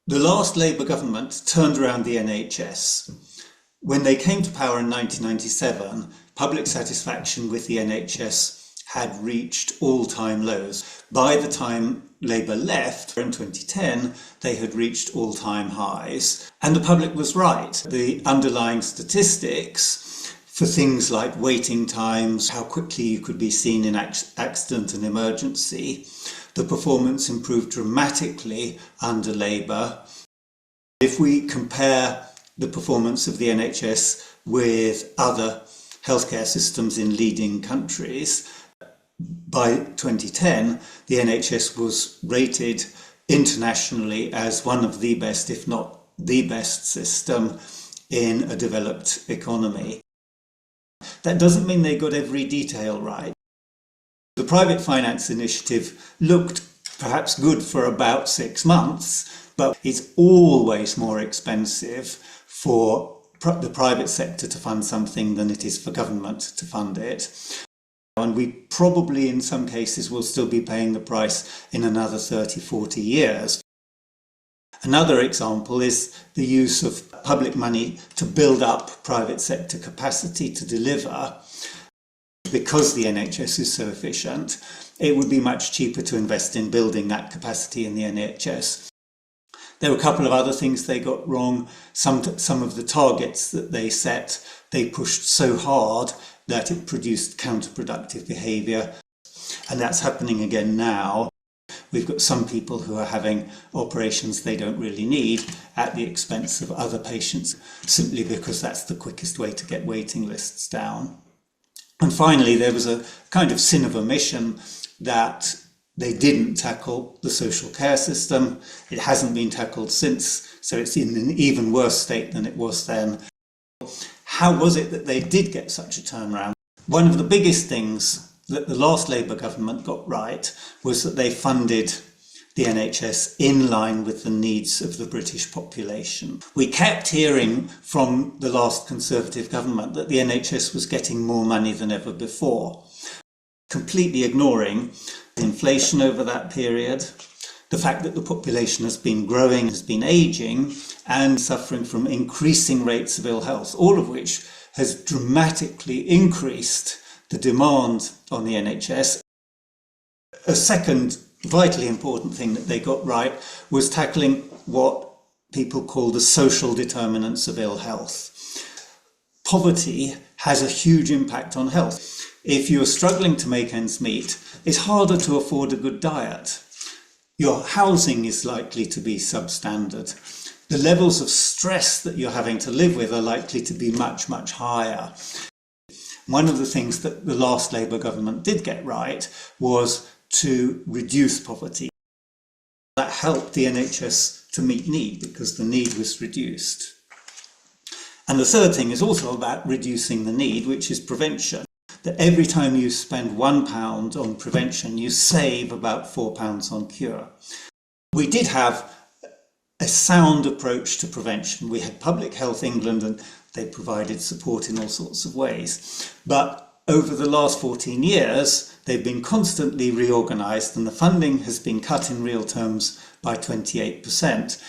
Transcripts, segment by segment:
The last Labour government turned around the NHS. When they came to power in 1997, public satisfaction with the NHS had reached all-time lows. By the time Labour left in 2010, they had reached all-time highs. And the public was right. The underlying statistics for things like waiting times, how quickly you could be seen in accident and emergency, the performance improved dramatically under Labour. If we compare the performance of the NHS with other healthcare systems in leading countries, by 2010, the NHS was rated internationally as one of the best, if not the best system in a developed economy. That doesn't mean they got every detail right. The private finance initiative looked perhaps good for about 6 months, but it's always more expensive for the private sector to fund something than it is for government to fund it. And we probably in some cases will still be paying the price in another 30, 40 years. Another example is the use of public money to build up private sector capacity to deliver. Because the NHS is so efficient, it would be much cheaper to invest in building that capacity in the NHS. There were a couple of other things they got wrong. Some of the targets that they set, they pushed so hard that it produced counterproductive behaviour. And that's happening again now. We've got some people who are having operations they don't really need at the expense of other patients, simply because that's the quickest way to get waiting lists down. And finally, there was a kind of sin of omission that they didn't tackle the social care system. It hasn't been tackled since, so it's in an even worse state than it was then. How was it that they did get such a turnaround? One of the biggest things that the last Labour government got right was that they funded the NHS in line with the needs of the British population. We kept hearing from the last Conservative government that the NHS was getting more money than ever before, completely ignoring inflation over that period, the fact that the population has been growing, has been ageing, and suffering from increasing rates of ill health, all of which has dramatically increased the demand on the NHS. A second vitally important thing that they got right was tackling what people call the social determinants of ill health. Poverty has a huge impact on health. If you're struggling to make ends meet, it's harder to afford a good diet. Your housing is likely to be substandard. The levels of stress that you're having to live with are likely to be much, much higher. One of the things that the last Labour government did get right was to reduce poverty. That helped the NHS to meet need because the need was reduced. And the third thing is also about reducing the need, which is prevention. That every time you spend £1 on prevention, you save about £4 on cure. We did have a sound approach to prevention. We had Public Health England and they provided support in all sorts of ways. But over the last 14 years, they've been constantly reorganised and the funding has been cut in real terms by 28%.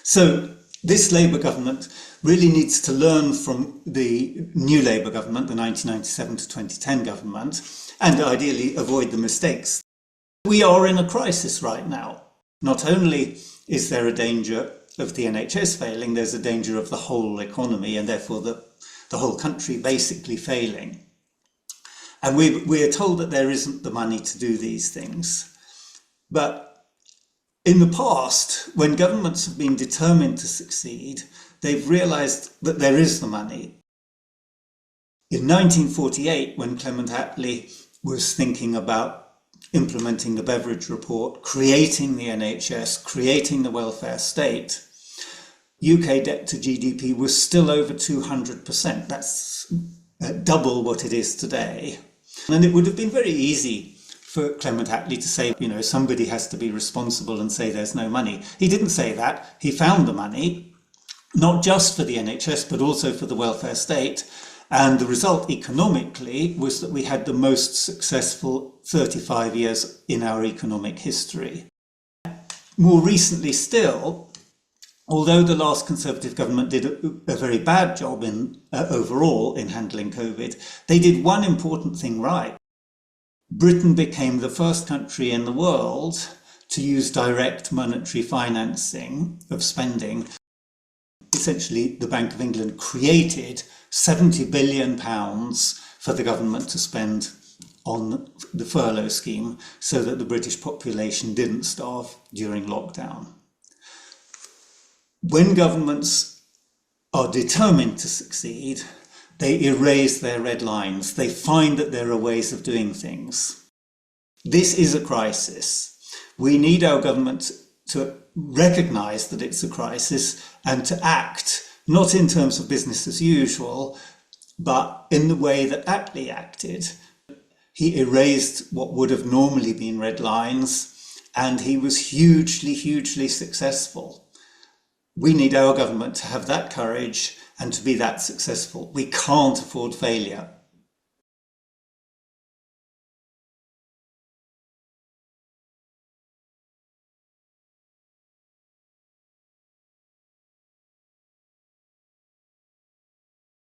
So this Labour government really needs to learn from the new Labour government, the 1997 to 2010 government, and ideally avoid the mistakes. We are in a crisis right now. Not only is there a danger of the NHS failing, there's a danger of the whole economy and therefore the whole country basically failing. And we are told that there isn't the money to do these things. But in the past, when governments have been determined to succeed, they've realised that there is the money. In 1948, when Clement Attlee was thinking about implementing the Beveridge Report, creating the NHS, creating the welfare state, UK debt to GDP was still over 200%. That's double what it is today. And it would have been very easy for Clement Attlee to say, you know, somebody has to be responsible and say there's no money. He didn't say that. He found the money, not just for the NHS, but also for the welfare state. And the result economically was that we had the most successful 35 years in our economic history. More recently still, although the last Conservative government did a very bad job overall in handling COVID, they did one important thing right. Britain became the first country in the world to use direct monetary financing of spending. Essentially, the Bank of England created £70 billion for the government to spend on the furlough scheme so that the British population didn't starve during lockdown. When governments are determined to succeed, they erase their red lines. They find that there are ways of doing things. This is a crisis. We need our government to recognise that it's a crisis and to act, not in terms of business as usual, but in the way that Attlee acted. He erased what would have normally been red lines, and he was hugely, hugely successful. We need our government to have that courage and to be that successful. We can't afford failure.